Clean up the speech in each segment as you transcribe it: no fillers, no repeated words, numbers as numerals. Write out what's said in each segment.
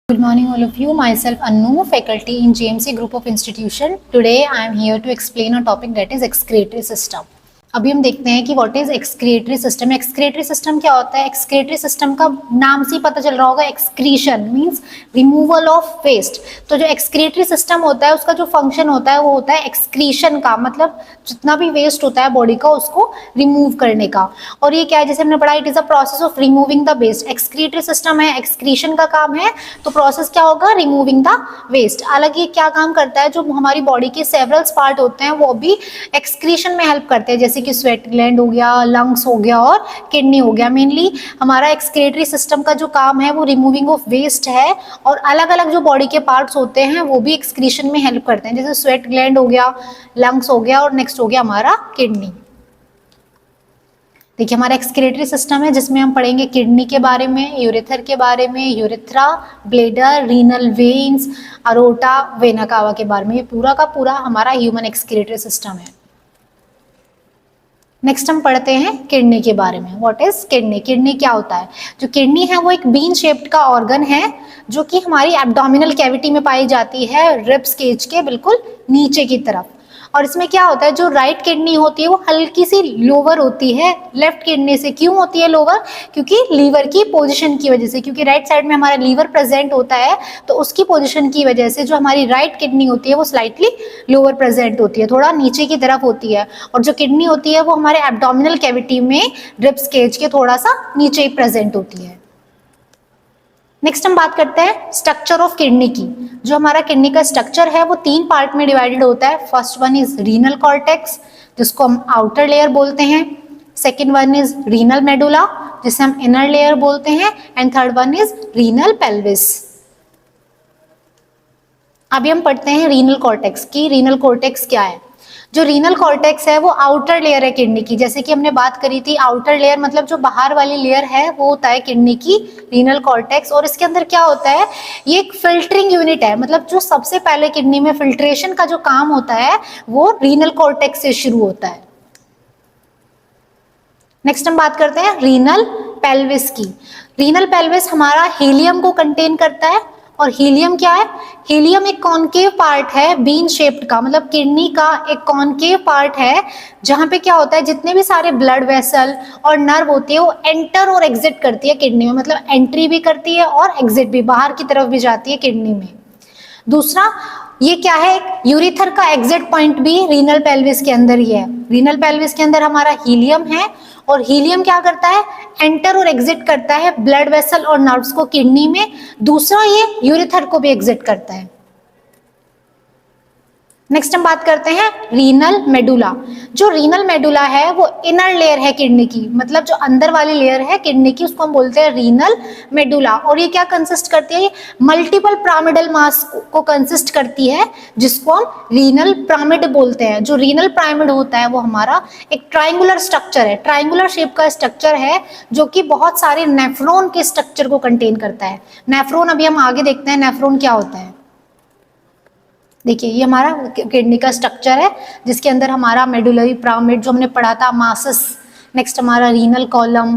Good morning all of you. Myself Annu, faculty in GMC Group of Institution. Today I am here to explain a topic that is excretory system. अभी हम देखते हैं कि what is excretory system. Excretory system क्या होता है? Excretory system का नाम से ही पता चल रहा होगा, excretion means removal of waste. तो जो एक्सक्रीटरी सिस्टम होता है उसका जो फंक्शन होता है वो होता है एक्सक्रीशन का, मतलब जितना भी वेस्ट होता है बॉडी का उसको रिमूव करने का। और ये क्या है, जैसे हमने पढ़ा, it is a process of removing the waste. Excretory system है, एक्सक्रीशन का काम है, तो प्रोसेस क्या होगा? Removing the waste. अलग ये क्या काम करता है, जो हमारी बॉडी के सेवरल पार्ट होते हैं वो भी एक्सक्रीशन में हेल्प करते हैं, जैसे कि स्वेट ग्लैंड हो गया, लंग्स हो गया और किडनी हो गया। मेनली हमारा एक्सक्रीटरी सिस्टम का जो काम है वो रिमूविंग ऑफ वेस्ट है, और अलग अलग जो बॉडी के पार्ट्स होते हैं वो भी एक्सक्रीशन में हेल्प करते हैं, जैसे स्वेट ग्लैंड हो गया, लंग्स हो गया और नेक्स्ट हो गया हमारा किडनी। देखिए हमारा एक्सक्रीटरी सिस्टम है जिसमें हम पढ़ेंगे किडनी के बारे में, यूरेथर के बारे में, urethra, bladder, renal veins, aorta, vena cava के बारे में। ये पूरा का पूरा हमारा ह्यूमन एक्सक्रीटरी सिस्टम है। नेक्स्ट हम पढ़ते हैं किडनी के बारे में। What is kidney? किडनी क्या होता है? जो किडनी है वो एक बीन शेप्ड का ऑर्गन है जो कि हमारी एब्डोमिनल कैविटी में पाई जाती है, रिब्स केज के बिल्कुल नीचे की तरफ। और इसमें क्या होता है, जो राइट किडनी होती है वो हल्की सी लोअर होती है लेफ्ट किडनी से। क्यों होती है लोअर? क्योंकि लीवर की पोजीशन की वजह से, क्योंकि राइट साइड में हमारा लीवर प्रेजेंट होता है, तो उसकी पोजीशन की वजह से जो हमारी राइट किडनी होती है वो स्लाइटली लोअर प्रेजेंट होती है, थोड़ा नीचे की तरफ होती है। और जो किडनी होती है वो हमारे एब्डोमिनल कैविटी में रिब्स केज के थोड़ा सा नीचे ही प्रेजेंट होती है। नेक्स्ट हम बात करते हैं स्ट्रक्चर ऑफ किडनी की। जो हमारा किडनी का स्ट्रक्चर है वो 3 पार्ट में डिवाइडेड होता है। First one is renal cortex, जिसको हम आउटर लेयर बोलते हैं। Second one is renal medulla, जिसे हम इनर लेयर बोलते हैं। And third one is renal pelvis. अभी हम पढ़ते हैं रीनल कॉर्टेक्स की। रीनल कॉर्टेक्स क्या है? जो रीनल कॉर्टेक्स है वो आउटर लेयर है किडनी की। जैसे कि हमने बात करी थी, आउटर लेयर मतलब जो बाहर वाली लेयर है वो होता है किडनी की रीनल कॉर्टेक्स। और इसके अंदर क्या होता है, ये एक फिल्टरिंग यूनिट है, मतलब जो सबसे पहले किडनी में फिल्ट्रेशन का जो काम होता है वो रीनल कॉर्टेक्स से शुरू होता है। नेक्स्ट हम बात करते हैं रीनल पेल्विस की। रीनल पेल्विस हमारा हीलियम को कंटेन करता है। और हीलियम क्या है? हीलियम एक कॉनकेव पार्ट है बीन शेप्ड का, मतलब किडनी का एक कॉनकेव पार्ट है जहां पे क्या होता है, जितने भी सारे ब्लड वेसल और नर्व होती है वो एंटर और एग्जिट करती है किडनी में, मतलब एंट्री भी करती है और एग्जिट भी, बाहर की तरफ भी जाती है किडनी में। दूसरा ये क्या है, एक यूरेथर का एग्जिट पॉइंट भी रीनल पेल्विस के अंदर ही है। रीनल पेल्विस के अंदर हमारा हीलियम है, और हीलियम क्या करता है, एंटर और एग्जिट करता है ब्लड वेसल और नर्व्स को किडनी में। दूसरा ये यूरेथर को भी एग्जिट करता है। नेक्स्ट हम बात करते हैं रीनल मेडुला। जो रीनल मेडुला है वो इनर लेयर है किडनी की, मतलब जो अंदर वाली लेयर है किडनी की उसको हम बोलते हैं रीनल मेडुला। और ये क्या कंसिस्ट करती है, मल्टीपल पिरामिडल मास को कंसिस्ट करती है, जिसको हम रीनल पिरामिड बोलते हैं। जो रीनल पिरामिड होता है वो हमारा एक ट्राइंगुलर स्ट्रक्चर है, ट्राइंगुलर शेप का स्ट्रक्चर है जो कि बहुत सारे नेफ्रॉन के स्ट्रक्चर को कंटेन करता है। नेफ्रॉन अभी हम आगे देखते हैं नेफ्रॉन क्या होता है। देखिए ये हमारा किडनी का स्ट्रक्चर है जिसके अंदर हमारा मेडुलरी पिरामिड जो हमने पढ़ा था, मासस, नेक्स्ट हमारा renal column,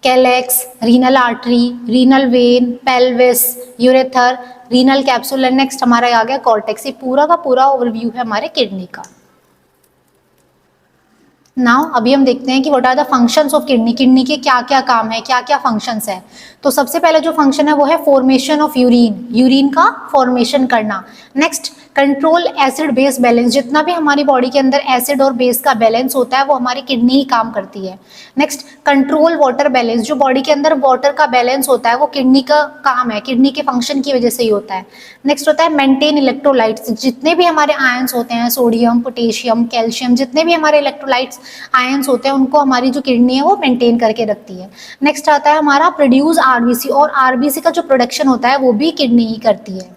calyx, renal artery, renal vein, pelvis, ureter, renal capsule, and next हमारा आ गया कॉर्टेक्स। ये पूरा का पूरा ओवरव्यू है हमारे किडनी का। नाउ अभी हम देखते हैं कि what are the functions of kidney. Kidney के क्या क्या काम है, क्या क्या फंक्शंस है। तो सबसे पहले जो फंक्शन है वो है फॉर्मेशन ऑफ यूरिन, यूरिन का फॉर्मेशन करना। Next control acid base balance, जितना भी हमारी बॉडी के अंदर एसिड और बेस का बैलेंस होता है वो हमारी किडनी ही काम करती है। नेक्स्ट कंट्रोल वाटर बैलेंस, जो बॉडी के अंदर वाटर का बैलेंस होता है वो किडनी का काम है, किडनी के फंक्शन की वजह से ही होता है। नेक्स्ट होता है मेंटेन इलेक्ट्रोलाइट्स, जितने भी हमारे आयंस होते हैं, सोडियम, पोटेशियम, कैल्शियम, जितने भी हमारे इलेक्ट्रोलाइट्स आयंस होते हैं उनको हमारी जो किडनी है वो मेंटेन करके रखती है। नेक्स्ट आता है हमारा प्रोड्यूस आरबीसी, और आरबीसी का जो प्रोडक्शन होता है वो भी किडनी ही करती है।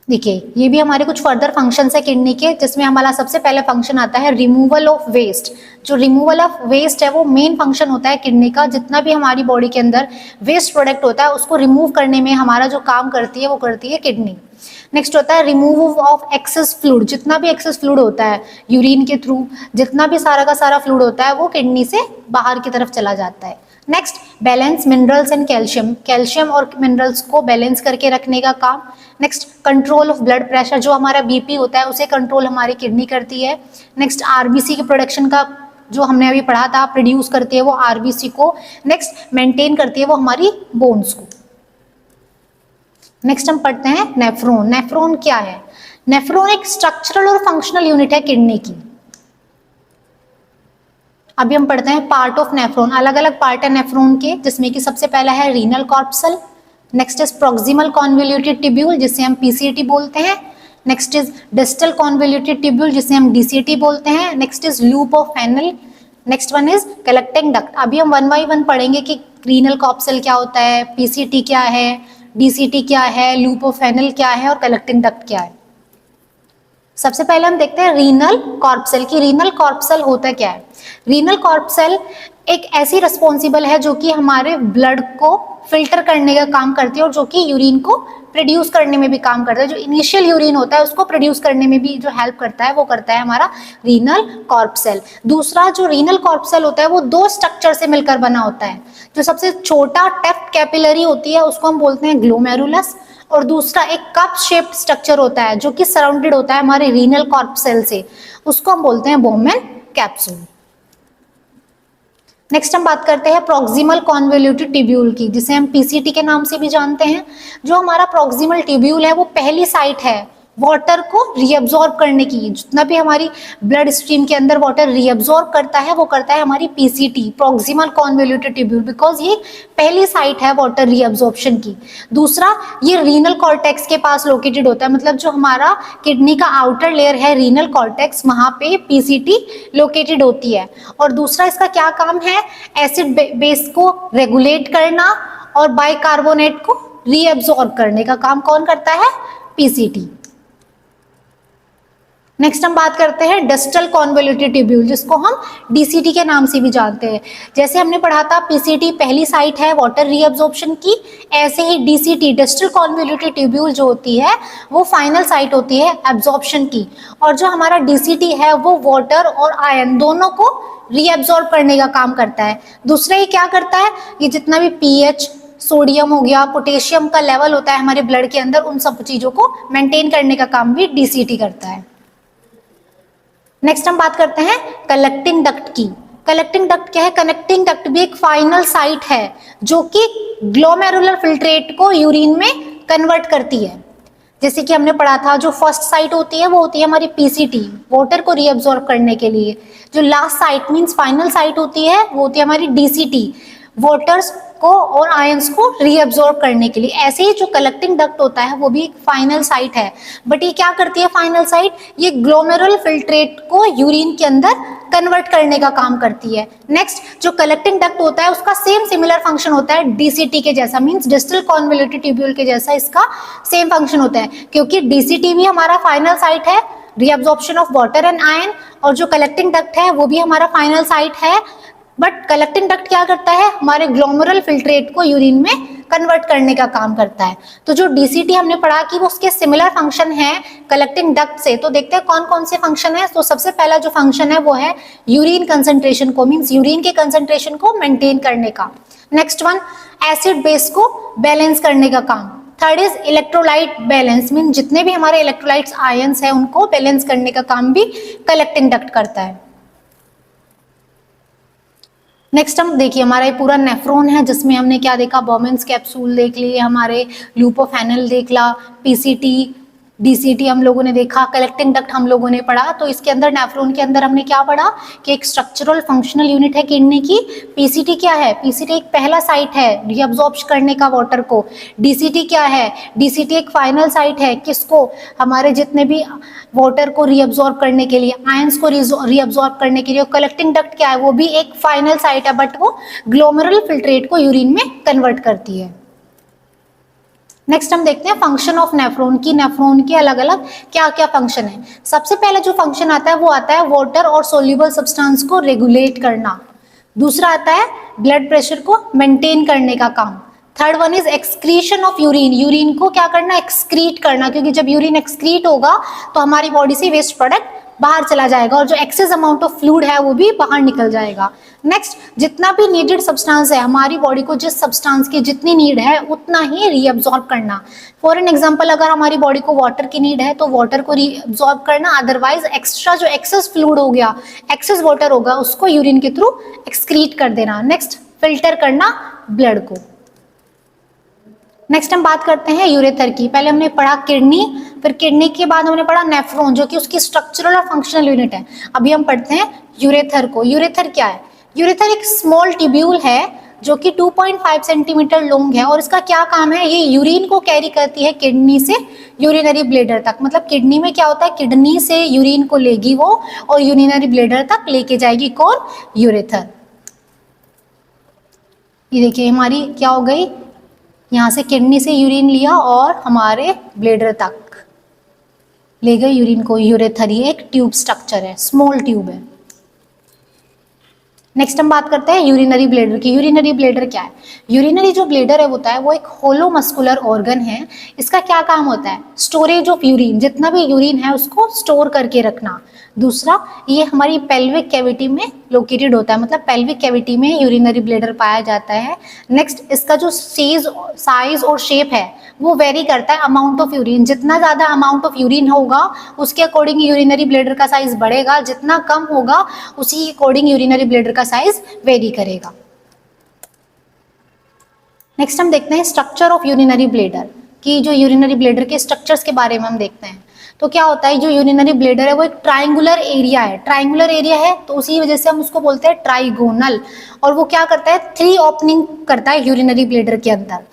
देखिए ये भी हमारे कुछ फर्दर फंक्शंस है किडनी के, जिसमें हमारा सबसे पहले फंक्शन आता है रिमूवल ऑफ वेस्ट। जो रिमूवल ऑफ वेस्ट है वो मेन फंक्शन होता है किडनी का। जितना भी हमारी बॉडी के अंदर वेस्ट प्रोडक्ट होता है उसको रिमूव करने में हमारा जो काम करती है वो करती है किडनी। नेक्स्ट होता है रिमूव ऑफ एक्सेस फ्लूइड, जितना भी एक्सेस फ्लूइड होता है यूरिन के थ्रू, जितना भी सारा का सारा फ्लूइड होता है वो किडनी से बाहर की तरफ चला जाता है। Next balance minerals and calcium, calcium और मिनरल्स को बैलेंस करके रखने का काम। Next control of blood pressure, जो हमारा बीपी होता है उसे कंट्रोल हमारी किडनी करती है। नेक्स्ट आरबीसी के प्रोडक्शन का जो हमने अभी पढ़ा था, प्रोड्यूस करती है वो आरबीसी को। नेक्स्ट मेंटेन करती है वो हमारी बोन्स को। नेक्स्ट हम पढ़ते हैं नेफ्रॉन। नेफ्रॉन क्या है? नेफ्रॉन एक स्ट्रक्चरल और फंक्शनल यूनिट है किडनी की। अभी हम पढ़ते हैं पार्ट ऑफ नेफ्रॉन। अलग अलग पार्ट है नेफ्रॉन के, जिसमें कि सबसे पहला है renal corpuscle, next is proximal convoluted tubule जिसे हम पीसीटी बोलते हैं, next is distal convoluted tubule जिसे हम डीसीटी बोलते हैं, next is loop of Henle, next one is collecting duct. अभी हम वन बाई वन पढ़ेंगे कि रीनल कॉर्पसल क्या होता है, पीसीटी क्या है, डीसीटी क्या है, लूप ऑफ फेनल क्या है और कलेक्टिंग डक्ट क्या है। सबसे पहले हम देखते हैं रीनल कॉर्पसल की रीनल कॉर्पसल होता क्या है। रीनल कॉर्पसल एक ऐसी रिस्पॉन्सिबल है जो कि हमारे ब्लड को फिल्टर करने का काम करती है और जो कि यूरिन को प्रोड्यूस करने में भी काम करता है। जो इनिशियल यूरिन होता है उसको प्रोड्यूस करने में भी जो हेल्प करता है वो करता है हमारा रीनल कॉर्पसल। दूसरा जो रीनल कॉर्पसल होता है वो दो स्ट्रक्चर से मिलकर बना होता है। जो सबसे छोटा टेफ्ट कैपिलरी होती है उसको हम बोलते हैं ग्लोमेरुलस, और दूसरा एक कप शेप्ड स्ट्रक्चर होता है जो कि सराउंडेड होता है हमारे रीनल कॉर्पसल से, उसको हम बोलते हैं बोमेन कैप्सूल। नेक्स्ट हम बात करते हैं प्रोक्सिमल कॉन्वोल्यूटेड ट्यूब्यूल की, जिसे हम पीसीटी के नाम से भी जानते हैं। जो हमारा प्रोक्सिमल ट्यूब्यूल है वो पहली साइट है वाटर को रीअब्सॉर्ब करने की। जितना भी हमारी ब्लड स्ट्रीम के अंदर वाटर रीअब्सॉर्ब करता है वो करता है हमारी PCT, proximal convoluted tubule, because ये पहली साइट है वाटर रीअब्सॉर्प्शन की। दूसरा, ये रीनल कॉर्टेक्स के पास लोकेटेड होता है, मतलब जो हमारा किडनी का आउटर लेयर है रीनल कॉर्टेक्स, वहां पे पीसीटी लोकेटेड होती है। और दूसरा इसका क्या काम है, एसिड बेस को रेगुलेट करना और बाइकार्बोनेट को रीअब्सॉर्ब करने का काम कौन करता है, पीसीटी। नेक्स्ट हम बात करते हैं डिस्टल कॉन्वोल्यूटेड ट्यूब्यूल, जिसको हम डीसीटी के नाम से भी जानते हैं। जैसे हमने पढ़ा था पीसीटी पहली साइट है वाटर रीअब्सॉर्प्शन की, ऐसे ही डीसीटी डिस्टल कॉन्वोल्यूटेड ट्यूब्यूल जो होती है वो फाइनल साइट होती है एब्जॉर्प्शन की। और जो हमारा डीसीटी है वो वाटर और आयन दोनों को रीअब्सॉर्ब करने का काम करता है। दूसरा ये क्या करता है, ये जितना भी पीएच, सोडियम हो गया, पोटेशियम का लेवल होता है हमारे ब्लड के अंदर, उन सब चीजों को मेंटेन करने का काम भी डीसीटी करता है। नेक्स्ट हम बात करते हैं कलेक्टिंग डक्ट की। कलेक्टिंग डक्ट क्या है, कनेक्टिंग डक्ट भी एक फाइनल साइट है जो कि ग्लोमेरुलर फिल्ट्रेट को यूरिन में कन्वर्ट करती है। जैसे कि हमने पढ़ा था जो फर्स्ट साइट होती है वो होती है हमारी पीसीटी, वाटर को रीअब्सॉर्ब करने के लिए। जो last site means final site होती है वो होती है हमारी डीसीटी, वाटर्स को और आयंस को रीअब्सॉर्ब करने के लिए। ऐसे ही जो कलेक्टिंग डक्ट होता है वो भी एक फाइनल साइट है, बट ये क्या करती है फाइनल साइट, ये ग्लोमेरुलर फिल्ट्रेट को यूरिन के अंदर कन्वर्ट करने का काम करती है। नेक्स्ट जो कलेक्टिंग डक्ट होता है उसका सेम सिमिलर फंक्शन होता है डीसीटी के जैसा, मींस डिस्टल कॉन्वोल्यूटेड ट्यूब्यूल के जैसा इसका सेम फंक्शन होता है, क्योंकि डीसीटी भी हमारा फाइनल साइट है reabsorption of water and ion, और जो कलेक्टिंग डक्ट है वो भी हमारा फाइनल साइट है। बट कलेक्टिंग डक्ट क्या करता है, हमारे ग्लोमेरुलर फिल्ट्रेट को यूरिन में कन्वर्ट करने का काम करता है। तो जो डीसीटी हमने पढ़ा कि वो उसके सिमिलर फंक्शन है कलेक्टिंग डक्ट से, तो देखते हैं कौन कौन से फंक्शन है। तो सबसे पहला जो फंक्शन है वो है यूरिन कंसंट्रेशन को, मींस यूरिन के कंसंट्रेशन को मेंटेन करने का। नेक्स्ट वन, एसिड बेस को बैलेंस करने का काम। Third is electrolyte balance, mean जितने भी हमारे इलेक्ट्रोलाइट्स आयंस है उनको बैलेंस करने का काम भी कलेक्टिंग डक्ट करता है। नेक्स्ट हम देखिए हमारा ये पूरा नेफ्रॉन है जिसमें हमने क्या देखा, बोमेन्स कैप्सूल देख लिए, हमारे लूपोफेनल देख ला, पीसीटी, डीसीटी हम लोगों ने देखा, कलेक्टिंग डक्ट हम लोगों ने पढ़ा। तो इसके अंदर नेफ्रॉन के अंदर हमने क्या पढ़ा कि एक स्ट्रक्चरल फंक्शनल यूनिट है किडनी की। पीसीटी क्या है, पीसीटी एक पहला साइट है रीअब्सॉर्ब करने का वाटर को। डीसीटी क्या है, डीसीटी एक फाइनल साइट है किसको, हमारे जितने भी वाटर को रीअब्सॉर्ब करने के लिए, आयंस को रीअब्सॉर्ब करने के लिए। कलेक्टिंग डक्ट क्या है, वो भी एक फाइनल साइट है बट वो ग्लोमेरुलर फिल्ट्रेट को यूरिन में कन्वर्ट करती है। नेक्स्ट हम देखते हैं फंक्शन ऑफ नेफ्रॉन की, नेफ्रॉन के अलग अलग क्या क्या फंक्शन है। सबसे पहले जो फंक्शन आता है वो आता है वाटर और सोल्यूबल सब्सटेंस को रेगुलेट करना। दूसरा आता है ब्लड प्रेशर को मेंटेन करने का काम। Third one is excretion of urine, urine को क्या करना, एक्सक्रीट करना, क्योंकि जब यूरिन एक्सक्रीट होगा तो हमारी बॉडी से वेस्ट प्रोडक्ट बाहर चला जाएगा और जो एक्सेस अमाउंट ऑफ फ्लूइड है वो भी बाहर निकल जाएगा। नेक्स्ट, जितना भी नीडेड सब्सटेंस है, हमारी बॉडी को जिस सब्सटेंस की जितनी नीड है उतना ही रीअब्सॉर्ब करना। फॉर एन एग्जांपल, अगर हमारी बॉडी को वाटर की नीड है तो वाटर को रीअब्सॉर्ब करना, अदरवाइज एक्स्ट्रा जो एक्सेस फ्लूइड हो गया, एक्सेस वाटर होगा, उसको यूरिन के थ्रू एक्सक्रीट कर देना। नेक्स्ट, फिल्टर करना ब्लड को। नेक्स्ट हम बात करते हैं यूरेथर की। पहले हमने पढ़ा किडनी, फिर किडनी के बाद हमने पढ़ा नेफ्रॉन जो कि उसकी स्ट्रक्चरल और फंक्शनल यूनिट है। अभी हम पढ़ते हैं यूरेथर को। यूरेथर क्या है? यूरेथर एक स्मॉल ट्यूब्यूल है जो कि 2.5 सेंटीमीटर लॉन्ग है और इसका क्या काम है? ये यूरिन को कैरी करती है किडनी से यूरिनरी ब्लेडर तक। मतलब किडनी में क्या होता है, किडनी से यूरिन को लेगी वो और यूरिनरी ब्लेडर तक लेके जाएगी। कौन? यूरेथर। ये देखिए हमारी क्या हो गई, यहाँ से किडनी से यूरिन लिया और हमारे ब्लेडर तक ले गए यूरिन को। यूरेथर ये एक ट्यूब स्ट्रक्चर है, स्मॉल ट्यूब है। नेक्स्ट हम बात करते हैं यूरिनरी ब्लेडर की। यूरिनरी ब्लेडर क्या है? यूरिनरी जो ब्लेडर है होता है वो एक होलो मस्कुलर ऑर्गन है। इसका क्या काम होता है? स्टोरेज ऑफ यूरिन, जितना भी यूरिन है उसको स्टोर करके रखना। दूसरा, ये हमारी पेल्विक कैविटी में लोकेटेड होता है, मतलब पेल्विक कैविटी में यूरिनरी ब्लेडर पाया जाता है। नेक्स्ट, इसका जो साइज और शेप है वो वेरी करता है अमाउंट ऑफ यूरिन। जितना ज़्यादा अमाउंट ऑफ यूरिन होगा उसके अकॉर्डिंग यूरिनरी ब्लेडर का साइज बढ़ेगा, जितना कम होगा उसी अकॉर्डिंग यूरिनरी ब्लेडर का साइज वेरी करेगा। नेक्स्ट हम देखते हैं स्ट्रक्चर ऑफ यूरिनरी ब्लेडर की। जो यूरिनरी ब्लेडर के स्ट्रक्चर्स के बारे में हम देखते हैं तो क्या होता है, जो यूरिनरी ब्लेडर है वो एक ट्राइंगुलर एरिया है। ट्राइंगुलर एरिया है तो उसी वजह से हम उसको बोलते हैं ट्राइगोनल। और वो क्या करता है, 3 ओपनिंग करता है यूरिनरी ब्लेडर के अंदर,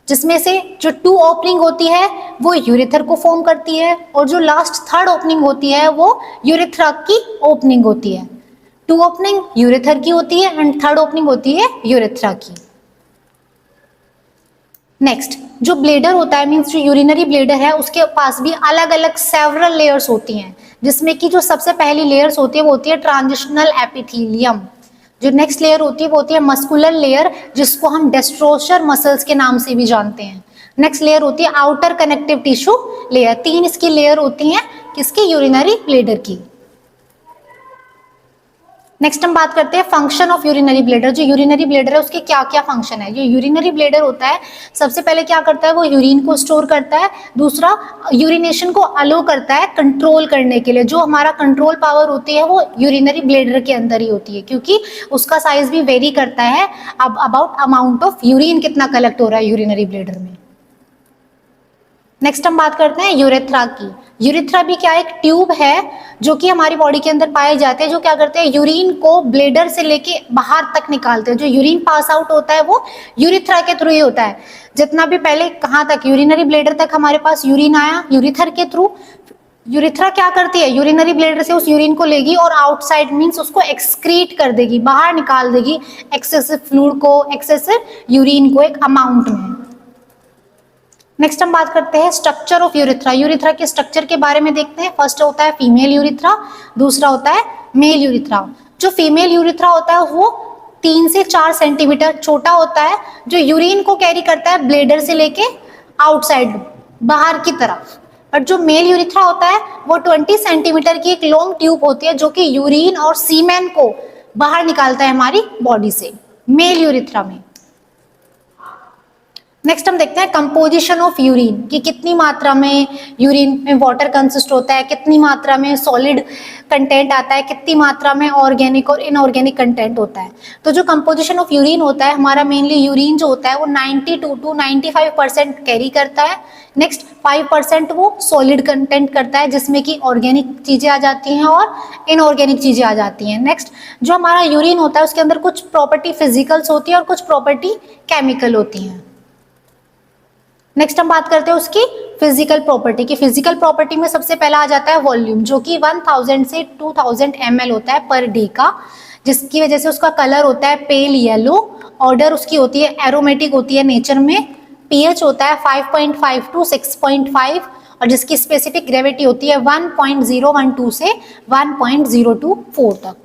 जिसमें से जो 2 ओपनिंग होती है वो यूरेथर को फॉर्म करती है और जो लास्ट 3rd ओपनिंग होती है वो यूरेथ्रा की ओपनिंग होती है। 2 ओपनिंग यूरेथर की होती है एंड 3rd ओपनिंग होती है यूरेथ्रा की। नेक्स्ट, जो ब्लेडर होता है मीन्स जो यूरिनरी ब्लेडर है उसके पास भी अलग अलग सेवरल लेयर्स होती हैं, जिसमें कि जो सबसे पहली लेयर्स होती है वो होती है ट्रांजिशनल एपिथेलियम। जो नेक्स्ट लेयर होती है वो होती है मस्कुलर लेयर, जिसको हम डेस्ट्रोसर मसल्स के नाम से भी जानते हैं। नेक्स्ट लेयर होती है आउटर कनेक्टिव टिश्यू लेयर। 3 इसकी लेयर होती हैं किसकी? यूरिनरी ब्लेडर की। नेक्स्ट हम बात करते हैं फंक्शन ऑफ यूरिनरी ब्लेडर। जो यूरिनरी ब्लेडर है उसके क्या क्या फंक्शन है? जो यूरिनरी ब्लेडर होता है सबसे पहले क्या करता है, वो यूरिन को स्टोर करता है। दूसरा, यूरिनेशन को अलो करता है कंट्रोल करने के लिए। जो हमारा कंट्रोल पावर होती है वो यूरिनरी ब्लेडर के अंदर ही होती है, क्योंकि उसका साइज भी वेरी करता है अब अबाउट अमाउंट ऑफ यूरिन कितना कलेक्ट हो रहा है यूरिनरी ब्लेडर में। नेक्स्ट हम बात करते हैं यूरेथ्रा की। यूरेथ्रा भी क्या, एक ट्यूब है जो कि हमारी बॉडी के अंदर पाए जाते हैं, जो क्या करते हैं, यूरिन को ब्लेडर से लेके बाहर तक निकालते हैं। जो यूरिन पास आउट होता है वो यूरेथ्रा के थ्रू ही होता है। जितना भी पहले कहाँ तक, यूरिनरी ब्लेडर तक हमारे पास यूरिन आया यूरेथर के थ्रू। यूरेथ्रा क्या करती है, यूरिनरी ब्लेडर से उस यूरिन को लेगी और आउटसाइड मींस उसको एक्सक्रीट कर देगी, बाहर निकाल देगी एक्सेसिव फ्लूइड को, एक्सेसिव यूरिन को एक अमाउंट में। नेक्स्ट हम बात करते हैं स्ट्रक्चर ऑफ यूरेथ्रा। यूरेथ्रा के स्ट्रक्चर के बारे में देखते हैं। फर्स्ट होता है फीमेल यूरेथ्रा, दूसरा होता है मेल यूरेथ्रा। जो फीमेल यूरेथ्रा होता है वो 3 से 4 सेंटीमीटर छोटा होता है, जो यूरिन को कैरी करता है ब्लेडर से लेके आउटसाइड बाहर की तरफ। और जो मेल यूरेथ्रा होता है वो 20 सेंटीमीटर की एक लॉन्ग ट्यूब होती है, जो कि यूरिन और सीमेन को बाहर निकालता है हमारी बॉडी से मेल यूरेथ्रा में। नेक्स्ट हम देखते हैं कंपोजिशन ऑफ यूरिन, कि कितनी मात्रा में यूरिन में वाटर कंसिस्ट होता है, कितनी मात्रा में सॉलिड कंटेंट आता है, कितनी मात्रा में ऑर्गेनिक और इनऑर्गेनिक कंटेंट होता है। तो जो कंपोजिशन ऑफ यूरिन होता है हमारा, मेनली यूरिन जो होता है वो 92 to 95% कैरी करता है। नेक्स्ट 5% वो सॉलिड कंटेंट करता है, जिसमें कि ऑर्गेनिक चीज़ें आ जाती हैं और इनऑर्गेनिक चीज़ें आ जाती हैं। नेक्स्ट, जो हमारा यूरिन होता है उसके अंदर कुछ प्रॉपर्टी फिजिकल्स होती है और कुछ प्रॉपर्टी केमिकल होती हैं। नेक्स्ट हम बात करते हैं उसकी फिजिकल प्रॉपर्टी की। फिजिकल प्रॉपर्टी में सबसे पहला आ जाता है वॉल्यूम, जो कि 1000 से 2000 ml होता है पर डे का, जिसकी वजह से उसका कलर होता है पेल येलो। ऑर्डर उसकी होती है एरोमेटिक होती है नेचर में। पीएच होता है 5.5 to 6.5 और जिसकी स्पेसिफिक ग्रेविटी होती है 1.012 से 1.024 तक।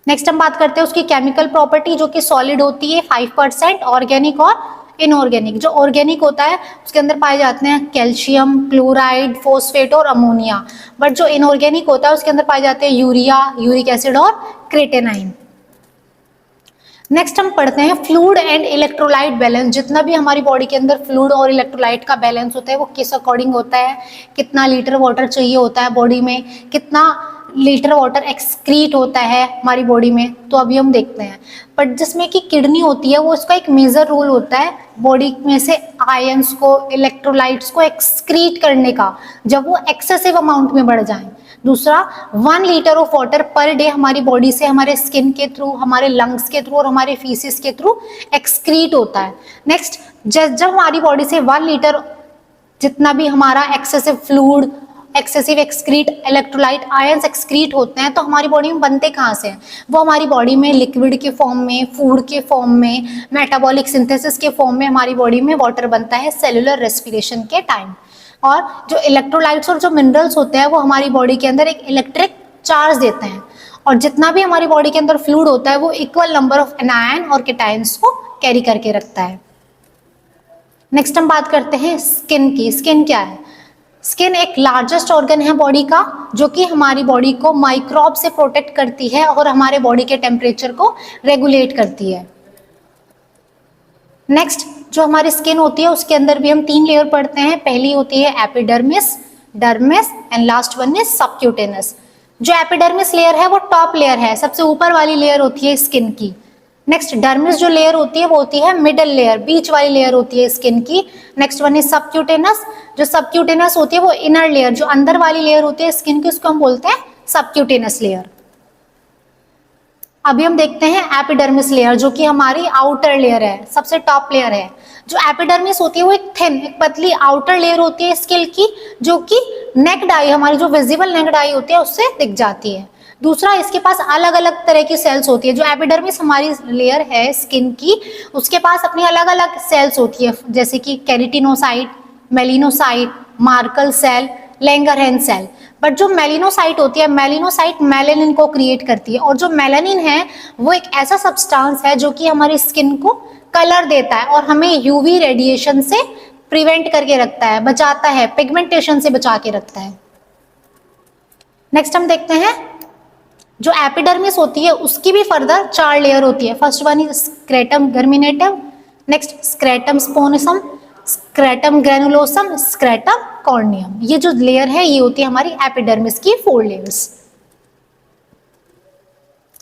नेक्स्ट हम बात करते हैं उसकी केमिकल प्रॉपर्टी, जो कि सॉलिड होती है 5%, ऑर्गेनिक और इनऑर्गेनिक। जो ऑर्गेनिक होता है उसके अंदर पाए जाते हैं कैल्शियम, क्लोराइड, फॉस्फेट और अमोनिया। बट जो इनऑर्गेनिक होता है उसके अंदर पाए जाते हैं यूरिया, यूरिक एसिड और क्रेटेनाइन। नेक्स्ट हम पढ़ते हैं फ्लूइड एंड इलेक्ट्रोलाइट बैलेंस। जितना भी हमारी बॉडी के अंदर फ्लूइड और इलेक्ट्रोलाइट का बैलेंस होता है वो किस अकॉर्डिंग होता है, कितना लीटर वाटर चाहिए होता है बॉडी में, कितना लीटर वाटर एक्सक्रीट होता है हमारी बॉडी में, तो अभी हम देखते हैं। बट जिसमें कि किडनी होती है वो उसका एक मेजर रोल होता है बॉडी में से आयंस को, इलेक्ट्रोलाइट्स को एक्सक्रीट करने का, जब वो एक्सेसिव अमाउंट में बढ़ जाएं। दूसरा, 1 litre of water per day हमारी बॉडी से हमारे स्किन के थ्रू, हमारे लंग्स के थ्रू और हमारे फीसिस के थ्रू एक्सक्रीट होता है। नेक्स्ट, जब हमारी बॉडी से 1 लीटर जितना भी हमारा excessive fluid, excessive excrete, electrolyte, ions excrete होते हैं, तो हमारी बॉडी में बनते कहाँ से हैं? वो हमारी बॉडी में लिक्विड के फॉर्म में, फूड के फॉर्म में, मेटाबॉलिक सिंथेसिस के फॉर्म में हमारी बॉडी में वाटर बनता है सेलुलर रेस्पिरेशन के टाइम। और जो इलेक्ट्रोलाइट्स और जो मिनरल्स होते हैं वो हमारी बॉडी के अंदर एक इलेक्ट्रिक चार्ज देते हैं, और जितना भी हमारी बॉडी के अंदर फ्लूइड होता है वो इक्वल नंबर ऑफ एनायन और केटायंस को कैरी करके रखता है। नेक्स्ट हम बात करते हैं स्किन की। स्किन क्या है? स्किन एक लार्जेस्ट ऑर्गन है बॉडी का, जो कि हमारी बॉडी को माइक्रोब से प्रोटेक्ट करती है और हमारे बॉडी के टेम्परेचर को रेगुलेट करती है। नेक्स्ट, जो हमारी स्किन होती है उसके अंदर भी हम 3 लेयर पढ़ते हैं। पहली होती है epidermis, dermis and last one is subcutaneous. जो एपिडर्मिस लेयर है वो टॉप लेयर है, सबसे ऊपर वाली लेयर होती है स्किन की। नेक्स्ट, डर्मिस जो लेयर होती है वो होती है मिडल लेयर, बीच वाली लेयर होती है स्किन की। Next one is subcutaneous. जो सबक्यूटेनस होती है वो इनर लेयर, जो अंदर वाली लेयर होती है स्किन की, उसको हम बोलते हैं सबक्यूटेनस लेयर। अभी हम देखते हैं एपिडर्मिस लेयर, जो कि हमारी आउटर लेयर है, सबसे टॉप लेयर है। जो एपिडर्मिस होती है वो एक थिन, एक पतली आउटर लेयर होती है स्किन की, जो कि नेक्ड आई, हमारी जो विजिबल नेक्ड आई होती है उससे दिख जाती है। दूसरा, इसके पास अलग अलग तरह की सेल्स होती है। जो एपिडर्मिस हमारी लेयर है स्किन की, उसके पास अपनी अलग अलग सेल्स होती है, जैसे कि keratinocyte, melanocyte, Merkel cell, Langerhans cell. But जो मेलिनोसाइट होती है, मेलिनोसाइट मेलानिन को क्रिएट करती है, और जो मेलानिन है वो एक ऐसा सब्सटेंस है जो कि हमारी स्किन को कलर देता है और हमें यूवी रेडिएशन से प्रिवेंट करके रखता है, बचाता है, पिगमेंटेशन से बचा के रखता है। नेक्स्ट हम देखते हैं जो एपिडर्मिस होती है उसकी भी फर्दर 4 लेयर होती है। First one is stratum germinative, next stratum spinosum, stratum granulosum, stratum corneum. ये जो लेयर है ये होती है हमारी एपिडर्मिस की 4 लेयर्स।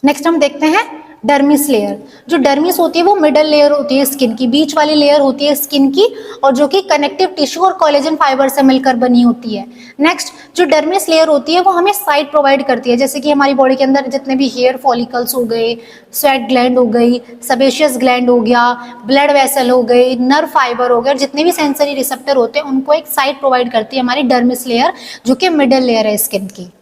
नेक्स्ट हम देखते हैं डर्मिस लेयर। जो डर्मिस होती है वो मिडल लेयर होती है स्किन की, बीच वाली लेयर होती है स्किन की, और जो कि कनेक्टिव टिश्यू और कोलेजन फाइबर से मिलकर बनी होती है। नेक्स्ट, जो डर्मिस लेयर होती है वो हमें साइट प्रोवाइड करती है, जैसे कि हमारी बॉडी के अंदर जितने भी हेयर फॉलिकल्स हो गए, स्वेट ग्लैंड हो गई, सेबेशियस ग्लैंड हो गया, ब्लड वेसल हो गई, नर्व फाइबर हो गया, जितने भी सेंसरी रिसेप्टर होते हैं उनको एक साइट प्रोवाइड करती है हमारी डर्मिस लेयर, जो कि मिडल लेयर है स्किन की।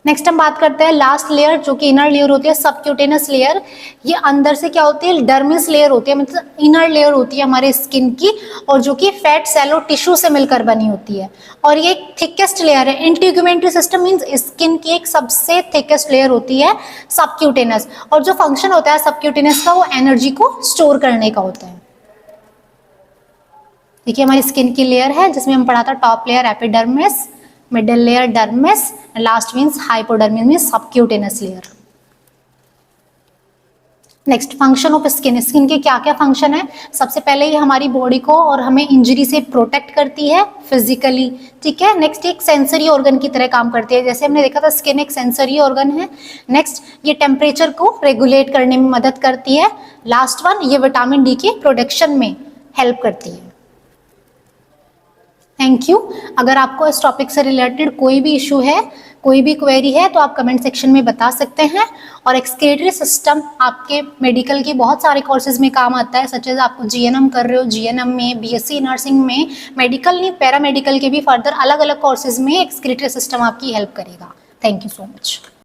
नेक्स्ट हम बात करते हैं लास्ट लेयर, जो कि इनर लेयर होती है, सबक्यूटेनस लेयर। ये अंदर से क्या होती है, डर्मिस लेयर होती है, मतलब इनर लेयर होती है हमारे स्किन की, और जो कि फैट सेल और टिश्यू से मिलकर बनी होती है। और ये एक थिकेस्ट लेयर है। इंटीग्यूमेंट्री सिस्टम मींस स्किन की एक सबसे थिकेस्ट लेयर होती है सबक्यूटेनस, और जो फंक्शन होता है सबक्यूटेनस का वो एनर्जी को स्टोर करने का होता है। देखिए हमारी स्किन की लेयर है जिसमें हम पढ़ा था top layer epidermis, middle layer dermis, last means hypodermis means subcutaneous layer. Next, function of skin. Skin के क्या क्या फंक्शन है? सबसे पहले ये हमारी बॉडी को और हमें इंजरी से प्रोटेक्ट करती है फिजिकली, ठीक है। नेक्स्ट, एक सेंसरी ऑर्गन की तरह काम करती है, जैसे हमने देखा था स्किन एक सेंसरी ऑर्गन है। नेक्स्ट, ये टेम्परेचर को रेगुलेट करने में मदद करती है। लास्ट वन, ये विटामिन डी के प्रोडक्शन में हेल्प करती है। Thank you. अगर आपको इस टॉपिक से रिलेटेड कोई भी इशू है, कोई भी क्वेरी है, तो आप कमेंट सेक्शन में बता सकते हैं। और एक्सक्रीटरी सिस्टम आपके मेडिकल के बहुत सारे कोर्सेज में काम आता है, सच एज आपको जीएनएम कर रहे हो, जीएनएम में, बीएससी नर्सिंग में, मेडिकल नहीं पैरामेडिकल के भी फर्दर अलग अलग कोर्सेज में एक्सक्रीटरी सिस्टम आपकी हेल्प करेगा। Thank you so much.